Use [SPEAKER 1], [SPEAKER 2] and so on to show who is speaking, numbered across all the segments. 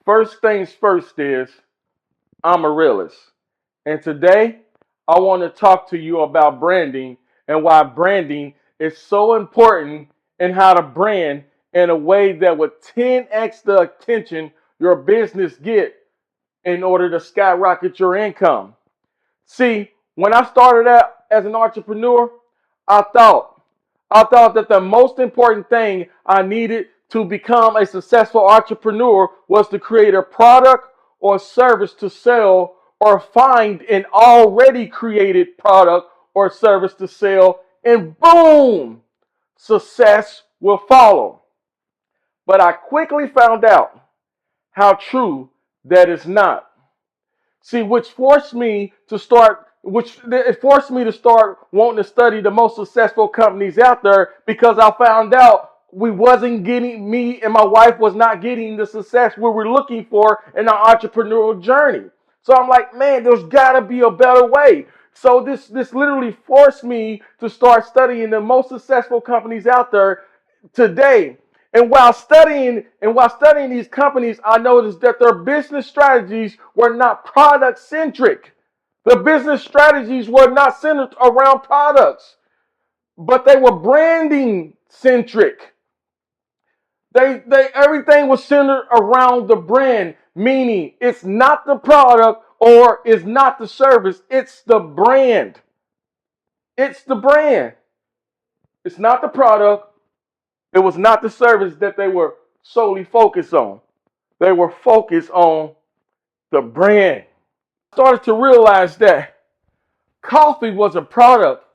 [SPEAKER 1] First things first is I'm a realist. And today I want to talk to you about branding and why branding is so important and how to brand in a way that would 10x the attention your business get in order to skyrocket your income. See, when I started out as an entrepreneur, I thought I thought that the most important thing I needed to become a successful entrepreneur was to create a product or service to sell or find an already created product or service to sell and boom, success will follow. But I quickly found out how true that is not. See, which it forced me to start wanting to study the most successful companies out there because I found out me and my wife was not getting the success we were looking for in our entrepreneurial journey. So I'm like, man, there's got to be a better way. So this literally forced me to start studying the most successful companies out there today. And while studying these companies, I noticed that their business strategies were not product centric. The business strategies were not centered around products, but they were branding centric. They everything was centered around the brand, meaning it's not the product or it's not the service, it's the brand. It's the brand. It's not the product. It was not the service that they were solely focused on. They were focused on the brand. I started to realize that coffee was a product.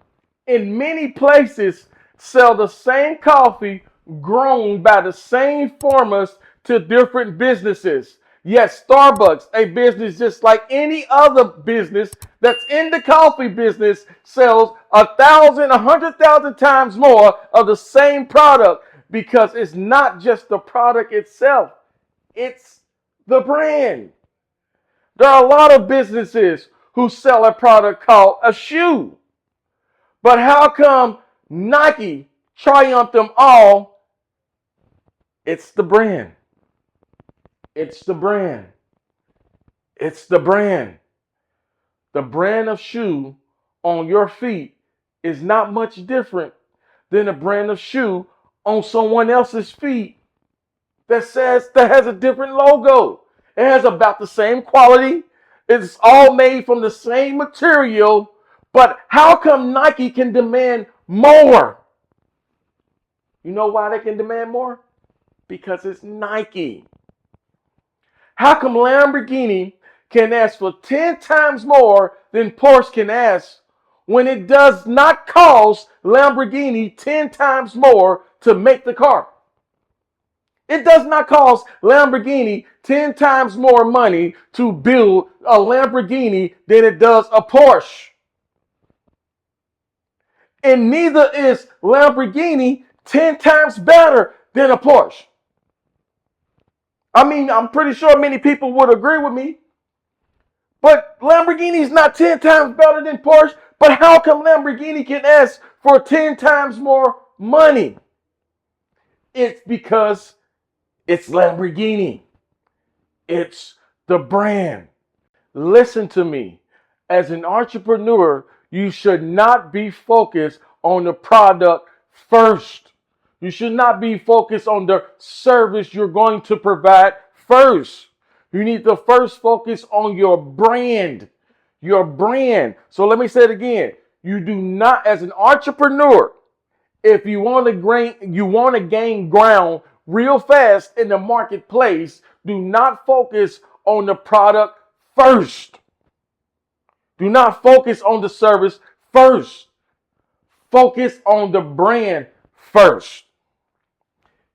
[SPEAKER 1] In many places, sell the same coffee grown by the same farmers to different businesses. Yes, Starbucks, a business just like any other business that's in the coffee business, sells 100,000 times more of the same product because it's not just the product itself, it's the brand. There are a lot of businesses who sell a product called a shoe. But how come Nike triumphed them all? It's the brand. It's the brand. It's the brand. The brand of shoe on your feet is not much different than a brand of shoe on someone else's feet that has a different logo. It has about the same quality. It's all made from the same material. But how come Nike can demand more? You know why they can demand more? Because it's Nike. How come Lamborghini can ask for 10 times more than Porsche can ask when it does not cost Lamborghini 10 times more to make the car? It does not cost Lamborghini 10 times more money to build a Lamborghini than it does a Porsche. And neither is Lamborghini 10 times better than a Porsche. I mean, I'm pretty sure many people would agree with me. But Lamborghini is not 10 times better than Porsche. But how come Lamborghini can ask for 10 times more money? It's because it's Lamborghini. It's the brand. Listen to me. As an entrepreneur, you should not be focused on the product first. You should not be focused on the service you're going to provide first. You need to first focus on your brand. Your brand. So let me say it again. You do not, as an entrepreneur, if you want to gain ground real fast in the marketplace, do not focus on the product first. Do not focus on the service first. Focus on the brand first.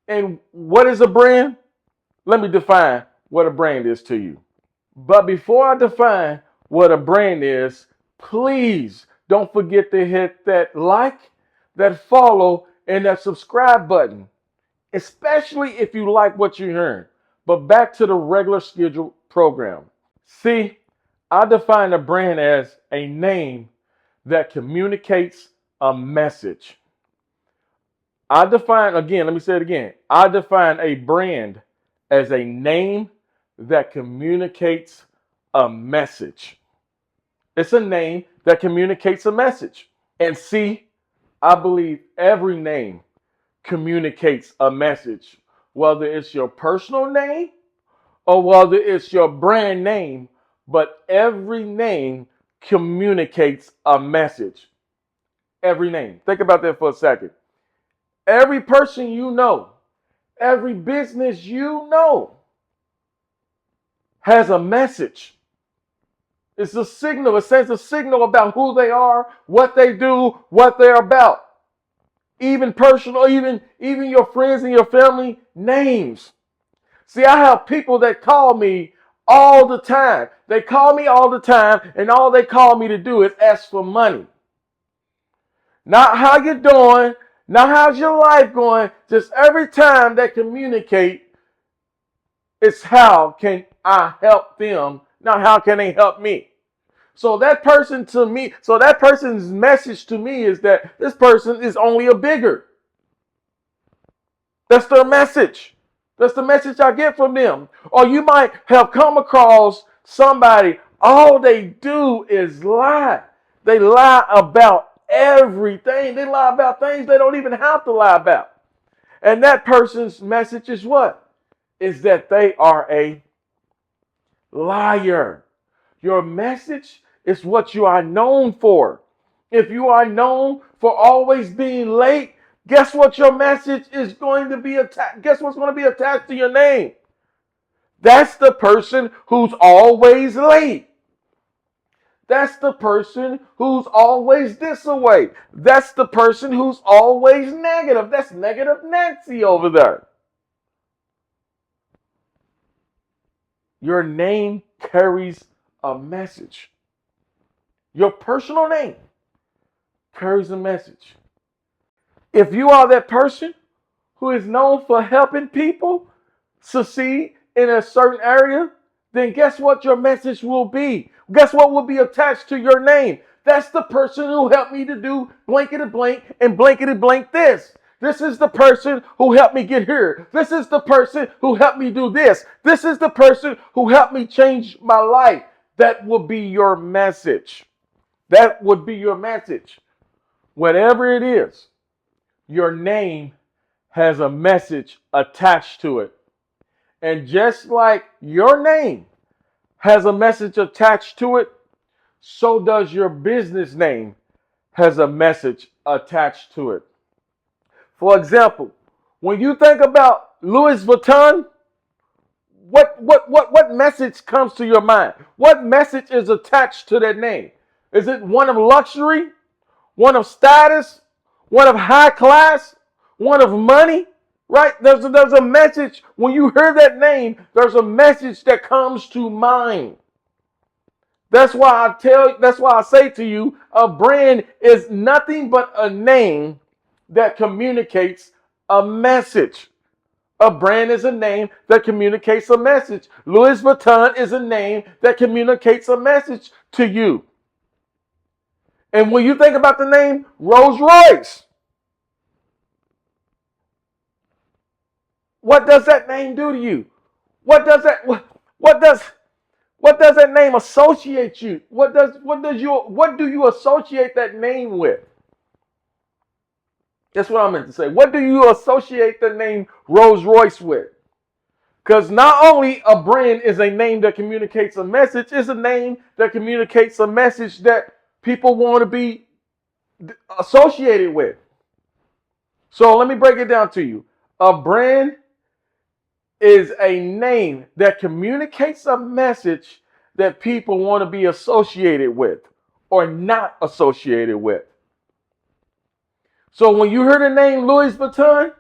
[SPEAKER 1] And what is a brand? Let me define what a brand is to you. But before I define what a brand is, please don't forget to hit that like, that follow, and that subscribe button, especially if you like what you're hearing. But back to the regular scheduled program. See, I define a brand as a name that communicates a message. Let me say it again. I define a brand as a name that communicates a message. It's a name that communicates a message. And see, I believe every name communicates a message, whether it's your personal name or whether it's your brand name, but every name communicates a message. Every name. Think about that for a second. Every person you know, every business you know has a message. It's a signal. It sends a signal about who they are, what they do, what they're about. Even personal, even your friends and your family names. See, I have people that call me all the time. They call me all the time, and all they call me to do is ask for money. Not how you doing, not how's your life going. Just every time they communicate, it's how can I help them, not how can they help me. So that person's message to me is that this person is only a bigger. That's their message. That's the message I get from them. Or you might have come across somebody, all they do is lie. They lie about everything. They lie about things they don't even have to lie about. And that person's message is what? Is that they are a liar. Your message is what you are known for. If you are known for always being late, guess what your message is going to be attached? Guess what's going to be attached to your name? That's the person who's always late. That's the person who's always this away. That's the person who's always negative. That's negative Nancy over there. Your name carries a message. Your personal name carries a message. If you are that person who is known for helping people succeed in a certain area, then guess what your message will be? Guess what will be attached to your name? That's the person who helped me to do blankety blank and blankety blank this. This is the person who helped me get here. This is the person who helped me do this. This is the person who helped me change my life. That will be your message. That would be your message. Whatever it is, your name has a message attached to it. And just like your name has a message attached to it, so does your business name has a message attached to it. For example, when you think about Louis Vuitton, what message comes to your mind? What message is attached to that name? Is it one of luxury, one of status, one of high class, one of money? Right? There's a message. When you hear that name, there's a message that comes to mind. That's why I say to you, a brand is nothing but a name that communicates a message. A brand is a name that communicates a message. Louis Vuitton is a name that communicates a message to you. And when you think about the name Rolls Royce, what does that name do to you? What does that name associate you? What do you associate that name with? That's what I meant to say. What do you associate the name Rolls Royce with? Because not only a brand is a name that communicates a message, it's a name that communicates a message that people want to be associated with. So let me break it down to you. A brand is a name that communicates a message that people want to be associated with or not associated with. So when you hear the name Louis Vuitton,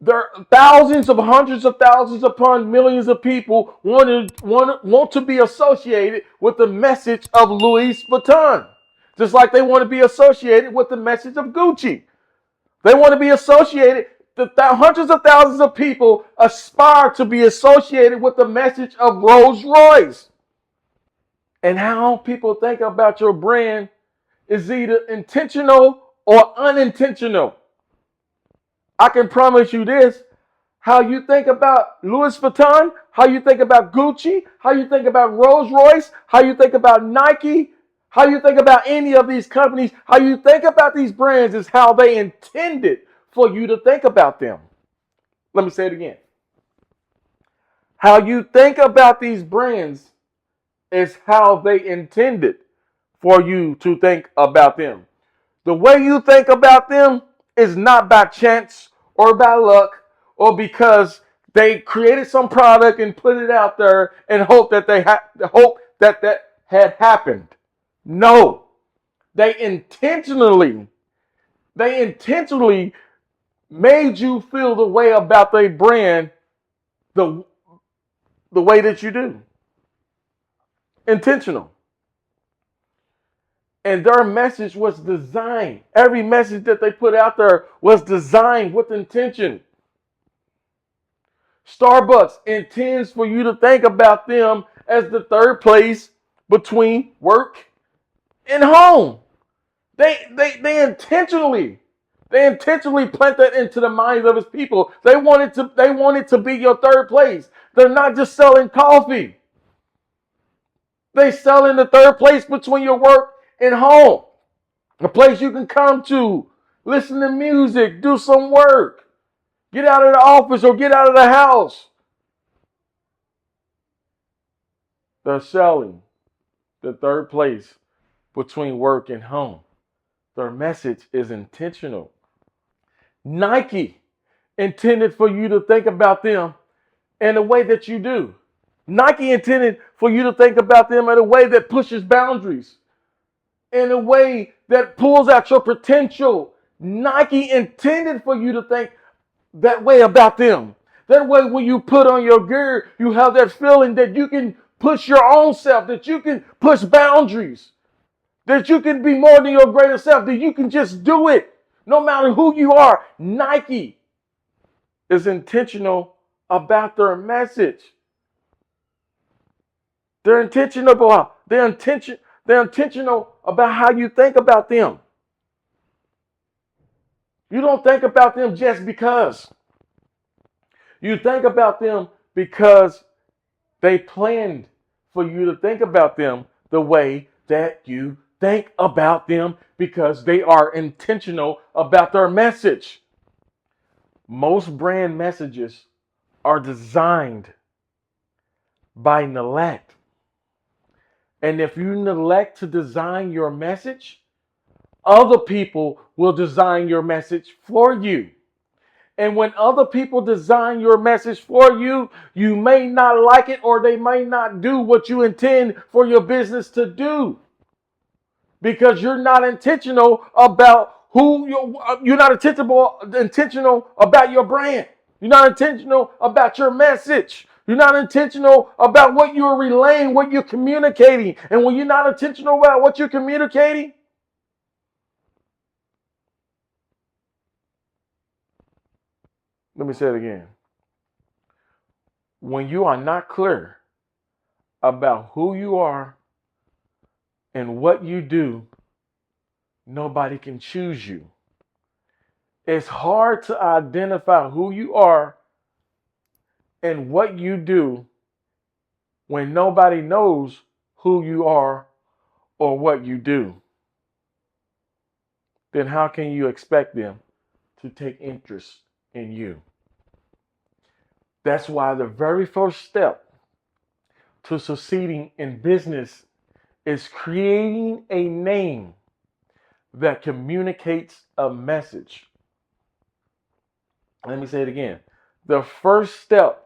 [SPEAKER 1] there are thousands of hundreds of thousands upon millions of people want to be associated with the message of Louis Vuitton. Just like they want to be associated with the message of Gucci. They want to be associated. Hundreds of thousands of people aspire to be associated with the message of Rolls Royce. And how people think about your brand is either intentional or unintentional. I can promise you this. How you think about Louis Vuitton, how you think about Gucci, how you think about Rolls Royce, how you think about Nike, how you think about any of these companies, how you think about these brands is how they intended for you to think about them. Let me say it again. How you think about these brands is how they intended for you to think about them. The way you think about them is not by chance or by luck or because they created some product and put it out there and hope that that had happened. No, they intentionally made you feel the way about their brand the the way that you do. Intentional. And their message was designed. Every message that they put out there was designed with intention. Starbucks intends for you to think about them as the third place between work and home. They intentionally plant that into the minds of his people. They wanted to be your third place. They're not just selling coffee. They sell in the third place between your work and home. A place you can come to, listen to music, do some work, get out of the office or get out of the house. They're selling the third place between work and home. Their message is intentional. Nike intended for you to think about them in the way that you do. Nike intended for you to think about them in a way that pushes boundaries, in a way that pulls out your potential. Nike intended for you to think that way about them. That way, when you put on your gear, you have that feeling that you can push your own self, that you can push boundaries, that you can be more than your greater self, that you can just do it no matter who you are. Nike is intentional about their message. They're intentional about how you think about them. You don't think about them just because. You think about them because they planned for you to think about them the way that you think about them because they are intentional about their message. Most brand messages are designed by neglect. And if you neglect to design your message, other people will design your message for you. And when other people design your message for you, you may not like it or they may not do what you intend for your business to do. Because you're not intentional about you're not intentional about your brand. You're not intentional about your message. You're not intentional about what you're relaying, what you're communicating. And when you're not intentional about what you're communicating, let me say it again. When you are not clear about who you are and what you do, nobody can choose you. It's hard to identify who you are and what you do when nobody knows who you are or what you do. Then how can you expect them to take interest in you? That's why the very first step to succeeding in business is creating a name that communicates a message. Let me say it again. The first step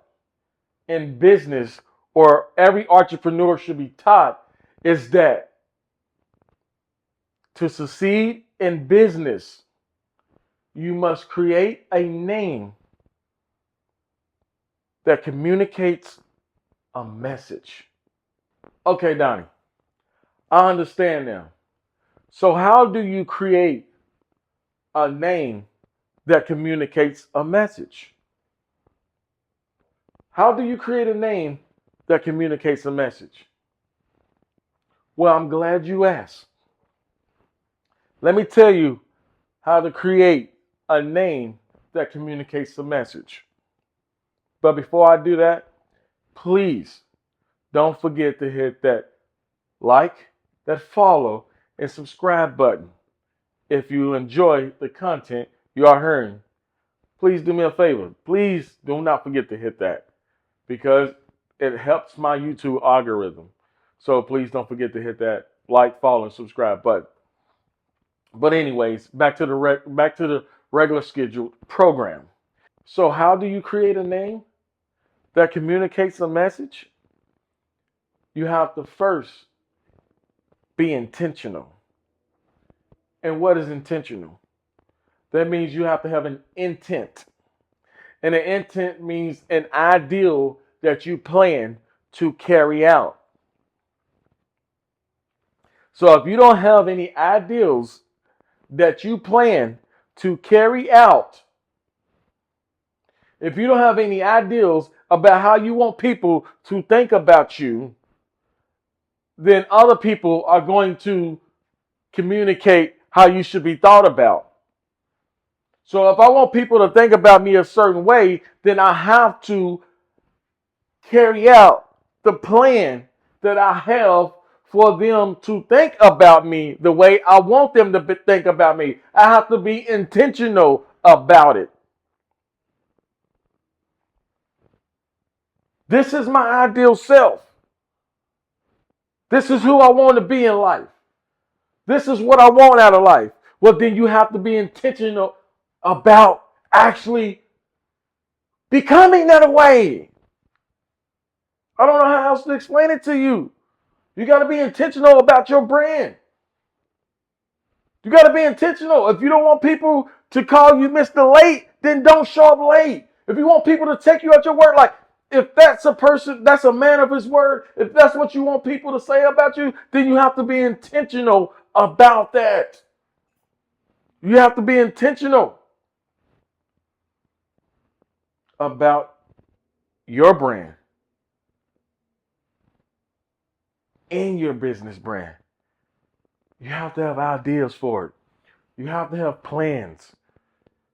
[SPEAKER 1] in business, or every entrepreneur should be taught, is that to succeed in business, you must create a name that communicates a message. Okay, Donnie, I understand now. So how do you create a name that communicates a message? How do you create a name that communicates a message? Well, I'm glad you asked. Let me tell you how to create a name that communicates a message. But before I do that, please don't forget to hit that like, that follow, and subscribe button. If you enjoy the content you are hearing, please do me a favor. Please do not forget to hit that because it helps my YouTube algorithm. So please don't forget to hit that like, follow, and subscribe button. But anyways, back to the regular scheduled program. So how do you create a name that communicates a message? You have to first be intentional. And what is intentional? That means you have to have an intent. And an intent means an ideal that you plan to carry out. So if you don't have any ideals that you plan to carry out, if you don't have any ideals about how you want people to think about you, then other people are going to communicate how you should be thought about. So if I want people to think about me a certain way, then I have to carry out the plan that I have for them to think about me the way I want them to think about me. I have to be intentional about it. This is my ideal self. This is who I want to be in life. This is what I want out of life. Well, then you have to be intentional about actually becoming that way. I don't know how else to explain it to you. You got to be intentional about your brand. You got to be intentional. If you don't want people to call you Mr. Late, then don't show up late. If you want people to take you at your word, like if that's a person, that's a man of his word, if that's what you want people to say about you, then you have to be intentional about that. You have to be intentional about your brand and your business brand. You have to have ideas for it. You have to have plans.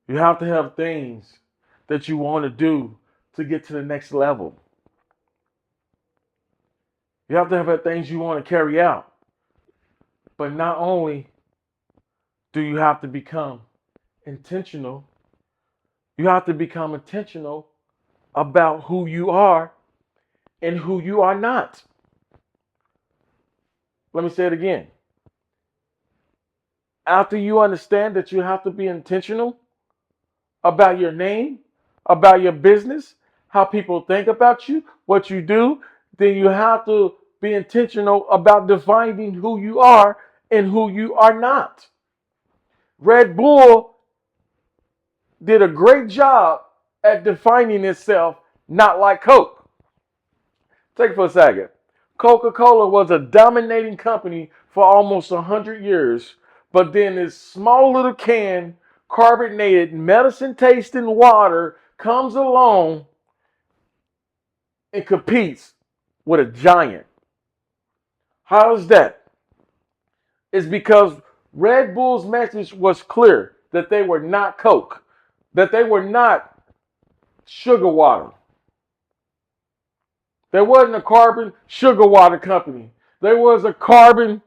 [SPEAKER 1] You have to have things that you want to do to get to the next level. You have to have things you want to carry out. But not only do you have to become intentional, you have to become intentional about who you are and who you are not. Let me say it again. After you understand that you have to be intentional about your name, about your business, how people think about you, what you do, then you have to be intentional about defining who you are and who you are not. Red Bull did a great job at defining itself not like Coke. Take it for a second. Coca-Cola was a dominating company for almost 100 years, but then this small little can, carbonated, medicine-tasting water comes along and competes with a giant. How is that? It's because Red Bull's message was clear that they were not Coke, that they were not sugar water. There wasn't a carbon sugar water company. There was a carbon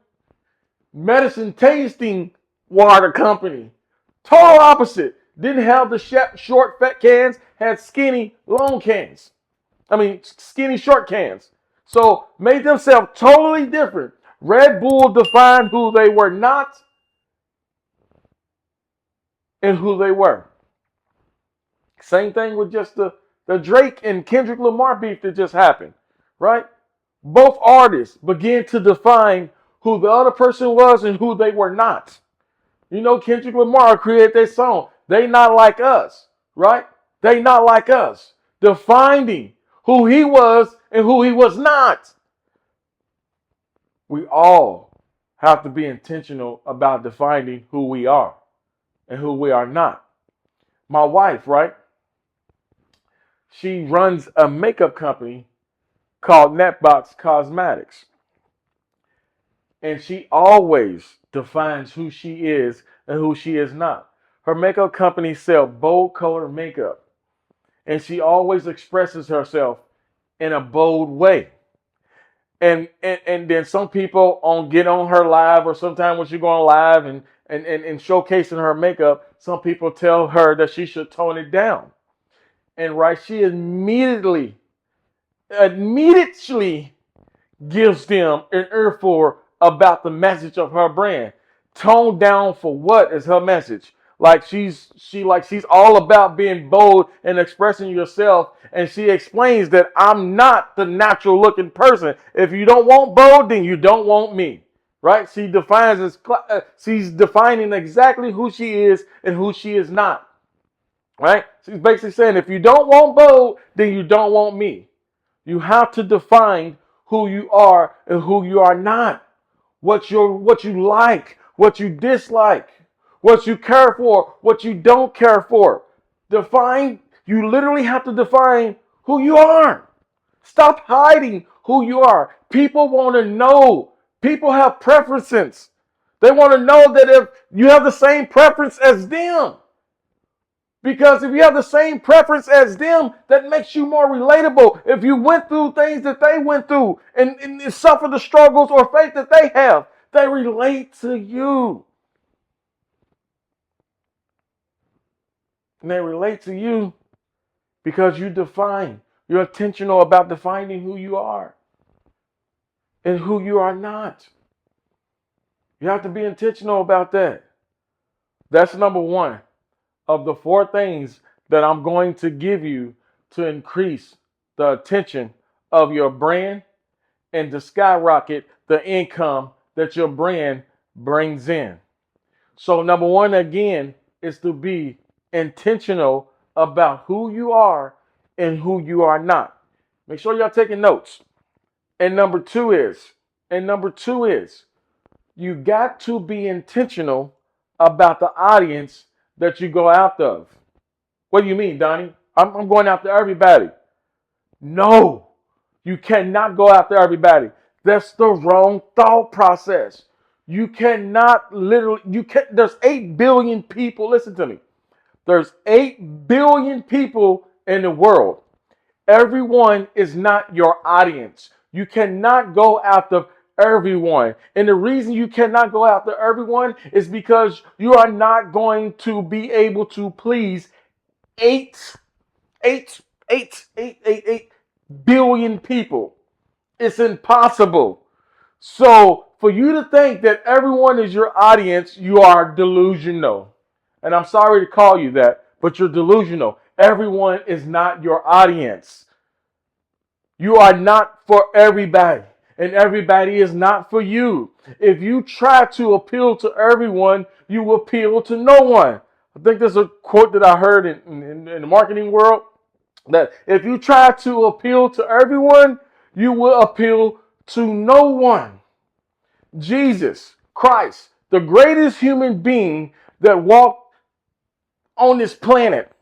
[SPEAKER 1] medicine tasting water company. Total opposite. Didn't have the short fat cans, had skinny long cans. Skinny short cans. So made themselves totally different. Red Bull defined who they were not and who they were. Same thing with just the Drake and Kendrick Lamar beef that just happened, right? Both artists began to define who the other person was and who they were not. You know, Kendrick Lamar created that song, They Not Like Us, right? They Not Like Us. Defining who he was and who he was not. We all have to be intentional about defining who we are and who we are not. My wife, right? She runs a makeup company called Netbox Cosmetics. And she always defines who she is and who she is not. Her makeup company sells bold color makeup. And she always expresses herself in a bold way. And then some people get on her live, or sometimes when she go on live and showcasing her makeup, some people tell her that she should tone it down. And right, she immediately gives them an earful about the message of her brand. Toned down for what is her message? Like she's all about being bold and expressing yourself, and she explains that I'm not the natural looking person. If you don't want bold, then you don't want me. Right? She's defining exactly who she is and who she is not. Right? She's basically saying, if you don't want bold, then you don't want me. You have to define who you are and who you are not. What you like, what you dislike, what you care for, what you don't care for. You literally have to define who you are. Stop hiding who you are. People want to know. People have preferences. They want to know that if you have the same preference as them. Because if you have the same preference as them, that makes you more relatable. If you went through things that they went through and suffer the struggles or faith that they have, they relate to you. And they relate to you because you're intentional about defining who you are and who you are not. You have to be intentional about that. That's number one of the 4 things that I'm going to give you to increase the attention of your brand and to skyrocket the income that your brand brings in. So number 1, again, is to be intentional about who you are and who you are not. Make sure y'all taking notes. And number two is you got to be intentional about the audience that you go after. What do you mean, Donnie? I'm going after everybody. No, you cannot go after everybody. That's the wrong thought process. You cannot there's 8 billion people. Listen to me. There's 8 billion people in the world. Everyone is not your audience. You cannot go after everyone. And the reason you cannot go after everyone is because you are not going to be able to please 8 billion people. It's impossible. So for you to think that everyone is your audience, you are delusional. And I'm sorry to call you that, but you're delusional. Everyone is not your audience. You are not for everybody, and everybody is not for you. If you try to appeal to everyone, you will appeal to no one. I think there's a quote that I heard in the marketing world that if you try to appeal to everyone, you will appeal to no one. Jesus Christ, the greatest human being that walked on this planet,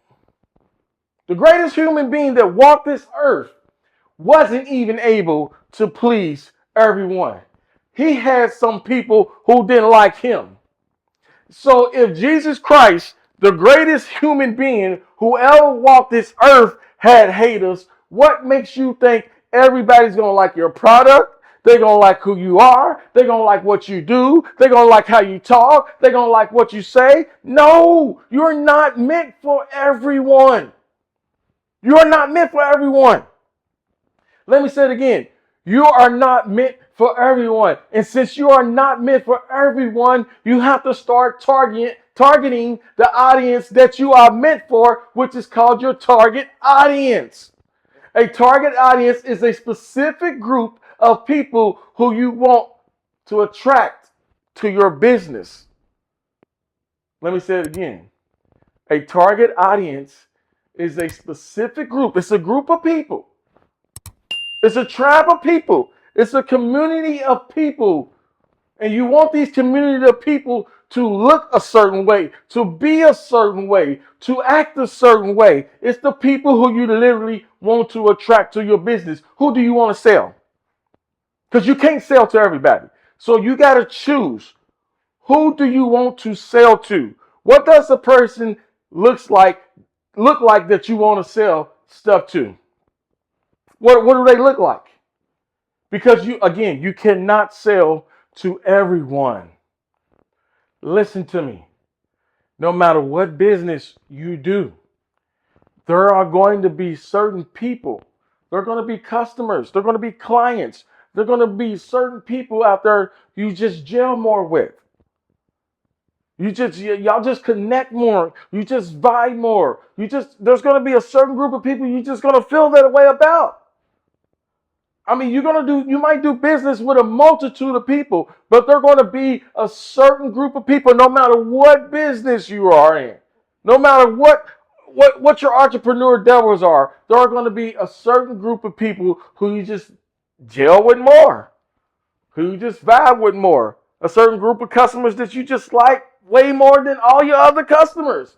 [SPEAKER 1] the greatest human being that walked this earth, wasn't even able to please everyone. He had some people who didn't like him. So if Jesus Christ, the greatest human being who ever walked this earth, had haters, what makes you think everybody's going to like your product? They're going to like who you are. They're going to like what you do. They're going to like how you talk. They're going to like what you say. No, you're not meant for everyone. You're not meant for everyone. Let me say it again. You are not meant for everyone. And since you are not meant for everyone, you have to start targeting the audience that you are meant for, which is called your target audience. A target audience is a specific group of people who you want to attract to your business. Let me say it again. A target audience is a specific group. It's a group of people. It's a tribe of people. It's a community of people. And you want these community of people to look a certain way, to be a certain way, to act a certain way. It's the people who you literally want to attract to your business. Who do you want to sell? Because you can't sell to everybody. So you got to choose. Who do you want to sell to? What does a person look like that you want to sell stuff to? What do they look like? Because you cannot sell to everyone. Listen to me. No matter what business you do, there are going to be certain people. There are going to be customers. There are going to be clients. There are going to be certain people out there you just gel more with. Y'all just connect more. You just vibe more. There's going to be a certain group of people you just going to feel that way about. I mean, you might do business with a multitude of people, but they're going to be a certain group of people, no matter what business you are in, no matter what your entrepreneur devils are, there are going to be a certain group of people who you just gel with more, who you just vibe with more, a certain group of customers that you just like way more than all your other customers,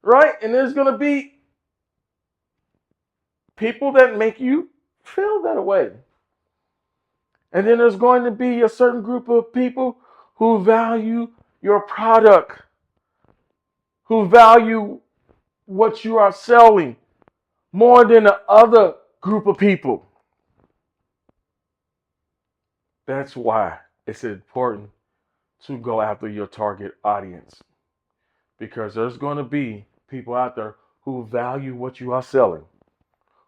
[SPEAKER 1] right? And there's going to be people that make you feel that way. And then there's going to be a certain group of people who value your product, who value what you are selling more than the other group of people. That's why it's important to go after your target audience, because there's going to be people out there who value what you are selling,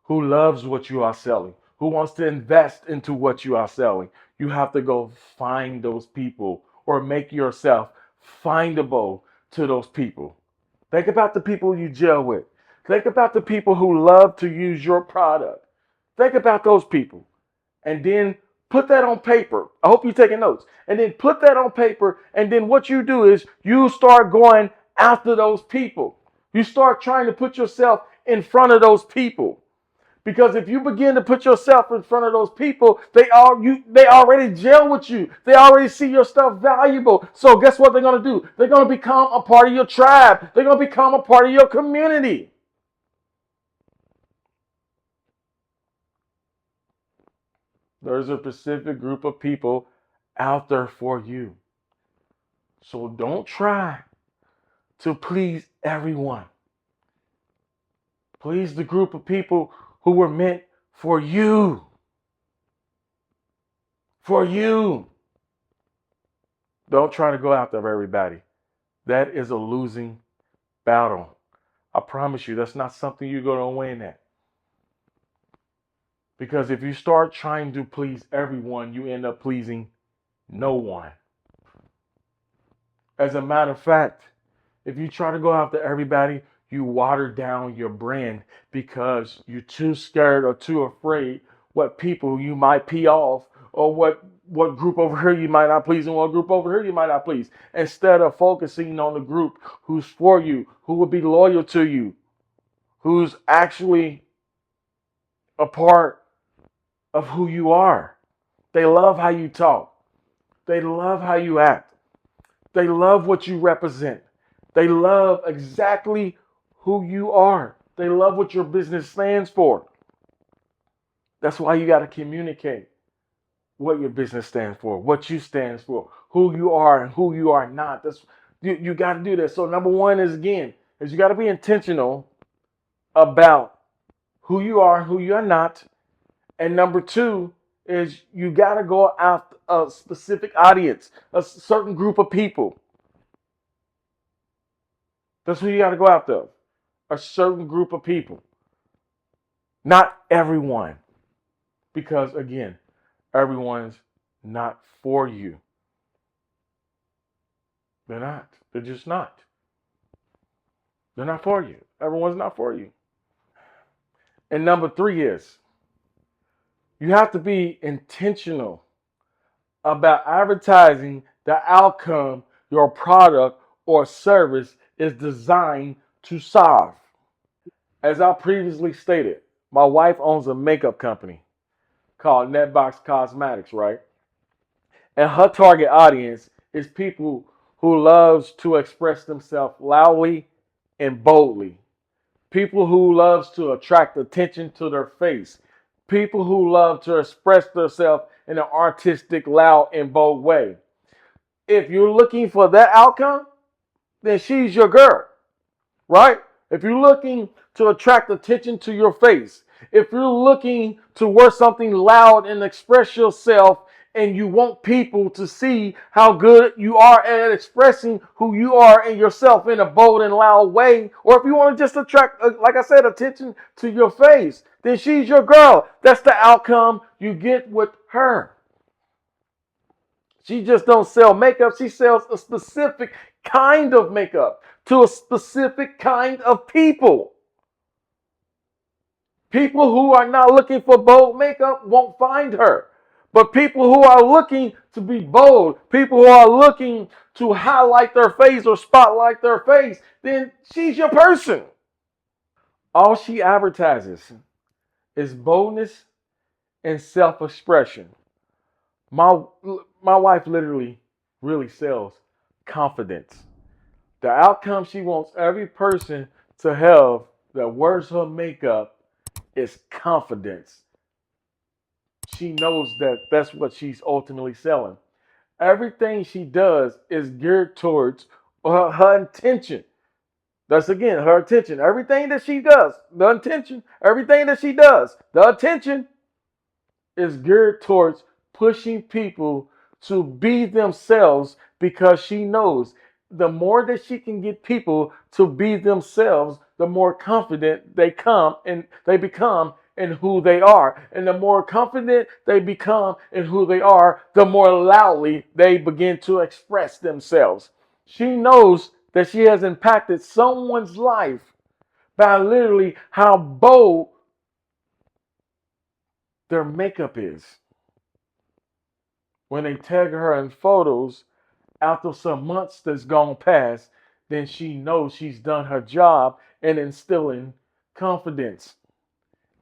[SPEAKER 1] who loves what you are selling, who wants to invest into what you are selling. You have to go find those people or make yourself findable to those people. Think about the people you gel with. Think about the people who love to use your product. Think about those people. And then put that on paper. I hope you're taking notes. And then put that on paper. And then what you do is you start going after those people. You start trying to put yourself in front of those people. Because if you begin to put yourself in front of those people, they already gel with you. They already see your stuff valuable. So guess what they're going to do? They're going to become a part of your tribe. They're going to become a part of your community. There's a specific group of people out there for you. So don't try to please everyone. Please the group of people who were meant for you. For you. Don't try to go after everybody. That is a losing battle. I promise you, that's not something you're going to win at. Because if you start trying to please everyone, you end up pleasing no one. As a matter of fact, if you try to go after everybody, you water down your brand because you're too scared or too afraid what people you might pee off, or what group over here you might not please and what group over here you might not please. Instead of focusing on the group who's for you, who will be loyal to you, who's actually a part of who you are. They love how you talk. They love how you act. They love what you represent. They love exactly who you are. They love what your business stands for. That's why you got to communicate what your business stands for, what you stand for, who you are and who you are not. You got to do that. So number one is you got to be intentional about who you are and who you are not. And number two is you got to go after a specific audience, a certain group of people. That's who you got to go after. A certain group of people. Not everyone. Because again, everyone's not for you. They're not. They're just not. They're not for you. Everyone's not for you. And number three is you have to be intentional about advertising the outcome your product or service is designed to solve. As I previously stated, my wife owns a makeup company called Netbox Cosmetics, right? And her target audience is people who loves to express themselves loudly and boldly. People who loves to attract attention to their face. People who love to express themselves in an artistic, loud, and bold way. If you're looking for that outcome, then she's your girl, right? If you're looking to attract attention to your face, If you're looking to wear something loud and express yourself, and you want people to see how good you are at expressing who you are and yourself in a bold and loud way, or if you want to just attract, like I said, attention to your face, then she's your girl. That's the outcome you get with her. She just don't sell makeup. She sells a specific kind of makeup to a specific kind of people. People who are not looking for bold makeup won't find her. But people who are looking to be bold, people who are looking to highlight their face or spotlight their face, then she's your person. All she advertises is boldness and self-expression. My my wife literally really sells confidence. The outcome she wants every person to have that wears her makeup is confidence. She knows that that's what she's ultimately selling. Everything she does is geared towards her intention. That's again her attention. Everything that she does, the intention, everything that she does, the attention is geared towards pushing people to be themselves because she knows the more that she can get people to be themselves, the more confident they become in who they are. And the more confident they become in who they are, the more loudly they begin to express themselves. She knows that she has impacted someone's life by literally how bold their makeup is. When they tag her in photos after some months that's gone past, then she knows she's done her job in instilling confidence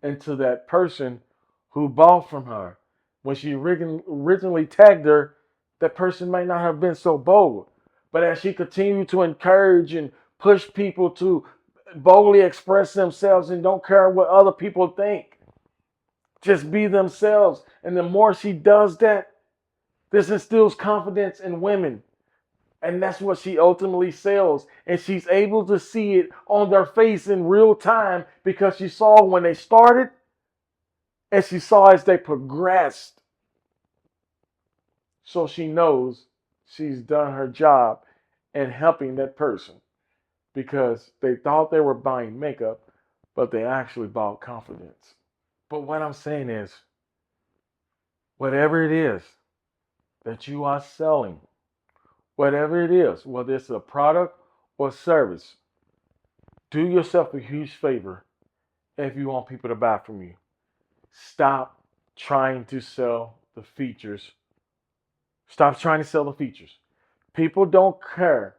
[SPEAKER 1] into that person who bought from her. When she originally tagged her, that person might not have been so bold. But as she continued to encourage and push people to boldly express themselves and don't care what other people think, just be themselves. And the more she does that, this instills confidence in women. And that's what she ultimately sells. And she's able to see it on their face in real time because she saw when they started and she saw as they progressed. So she knows she's done her job in helping that person because they thought they were buying makeup, but they actually bought confidence. But what I'm saying is, whatever it is that you are selling, whatever it is, whether it's a product or service, do yourself a huge favor if you want people to buy from you. Stop trying to sell the features. Stop trying to sell the features. People don't care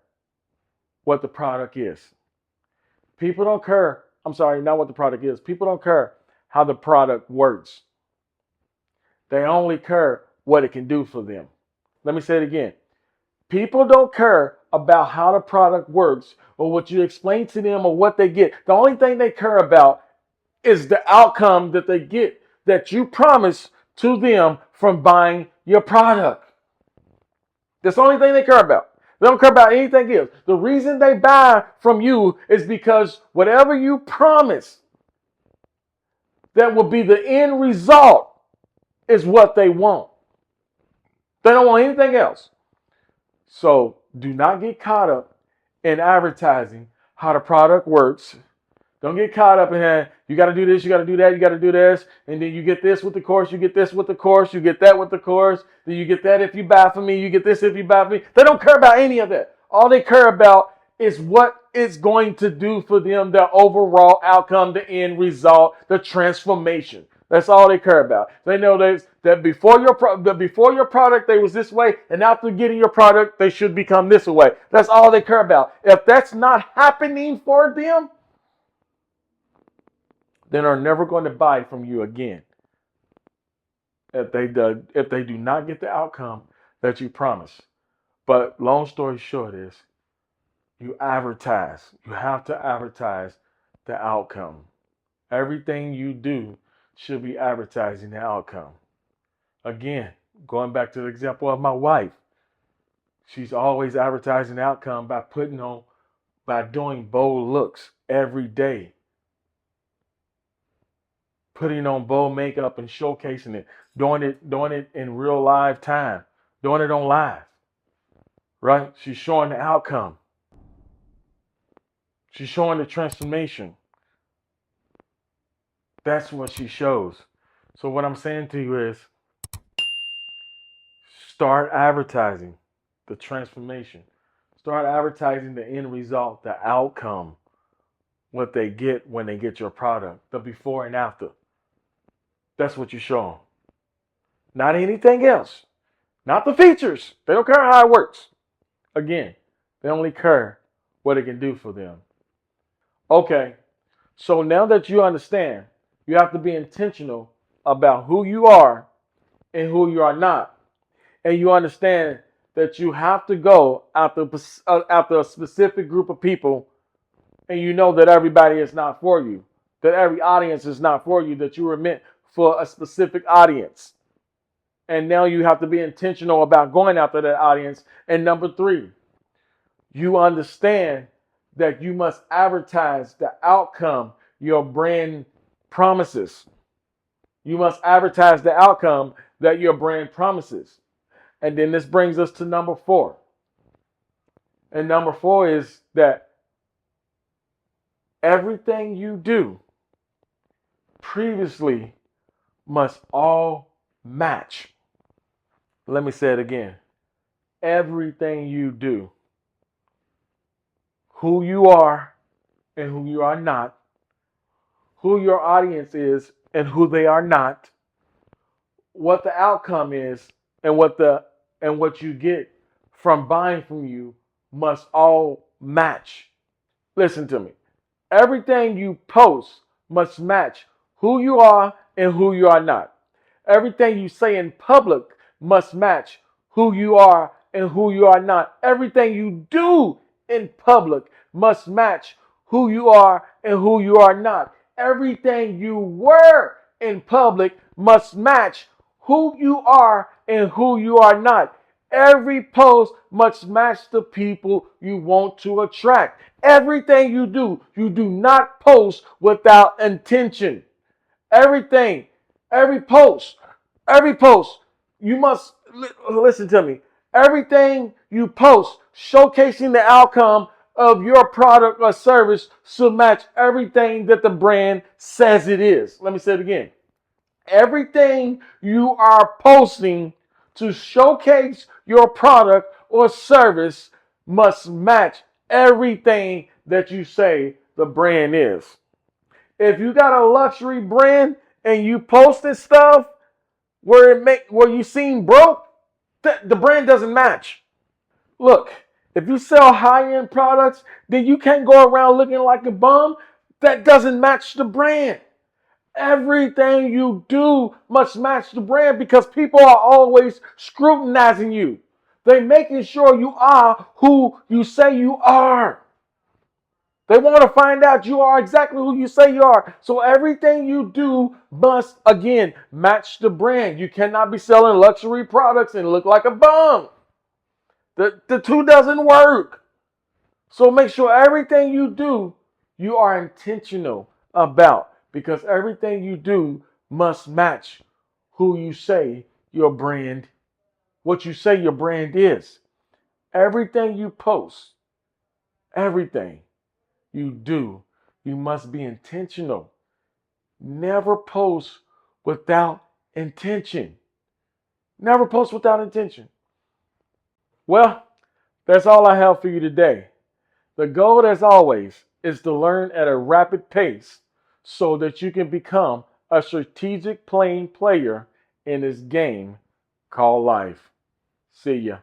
[SPEAKER 1] what the product is. People don't care. I'm sorry, not what the product is. People don't care how the product works. They only care what it can do for them. Let me say it again. People don't care about how the product works or what you explain to them or what they get. The only thing they care about is the outcome that they get that you promise to them from buying your product. That's the only thing they care about. They don't care about anything else. The reason they buy from you is because whatever you promise that will be the end result is what they want. They don't want anything else. So do not get caught up in advertising how the product works. Don't get caught up in you got to do this, you got to do that, you got to do this, and then you get this with the course, you get this with the course, you get that with the course, then you get that if you buy from me, you get this if you buy from me. They don't care about any of that. All they care about is what it's going to do for them, the overall outcome, the end result, the transformation. That's all they care about. They know that before your product they was this way, and after getting your product they should become this way. That's all they care about. If that's not happening for them, then are never going to buy from you again. If they do not get the outcome that you promise. But long story short is, you advertise. You have to advertise the outcome. Everything you do should be advertising the outcome. Again, going back to the example of my wife, she's always advertising the outcome by doing bold looks every day. putting on bold makeup and showcasing it, doing it in real live time, doing it on live, right? She's showing the outcome. She's showing the transformation. That's what she shows. So what I'm saying to you is start advertising the transformation. Start advertising the end result, the outcome, what they get when they get your product, the before and after. That's what you show them. Not anything else. Not the features. They don't care how it works. Again, they only care what it can do for them. Okay, so now that you understand, you have to be intentional about who you are and who you are not. And you understand that you have to go after a specific group of people, and you know that everybody is not for you, that every audience is not for you, that you were meant for a specific audience. And now you have to be intentional about going after that audience. And number 3, you understand that you must advertise the outcome your brand promises. You must advertise the outcome that your brand promises. And then this brings us to number 4. And number 4 is that everything you do previously must all match. Let me say it again. Everything you do, who you are and who you are not, who your audience is and who they are not, what the outcome is and what you get from buying from you must all match. Listen to me. Everything you post must match who you are and who you are not. Everything you say in public must match who you are and who you are not. Everything you do in public must match who you are and who you are not. Everything you wear in public must match who you are and who you are not. Every post must match the people you want to attract. Everything you do not post without intention. Everything, every post, you must listen to me. Everything you post showcasing the outcome of your product or service should match everything that the brand says it is. Let me say it again. Everything you are posting to showcase your product or service must match everything that you say the brand is. If you got a luxury brand and you posted stuff where you seem broke, the brand doesn't match. Look, if you sell high-end products, then you can't go around looking like a bum. That doesn't match the brand. Everything you do must match the brand because people are always scrutinizing you. They're making sure you are who you say you are. They want to find out you are exactly who you say you are. So everything you do must, again, match the brand. You cannot be selling luxury products and look like a bum. The two doesn't work. So make sure everything you do, you are intentional about, because everything you do must match who you say your brand, what you say your brand is. Everything you post, everything you do, you must be intentional. Never post without intention. Never post without intention. Well, that's all I have for you today. The goal, as always, is to learn at a rapid pace so that you can become a strategic playing player in this game called life. See ya.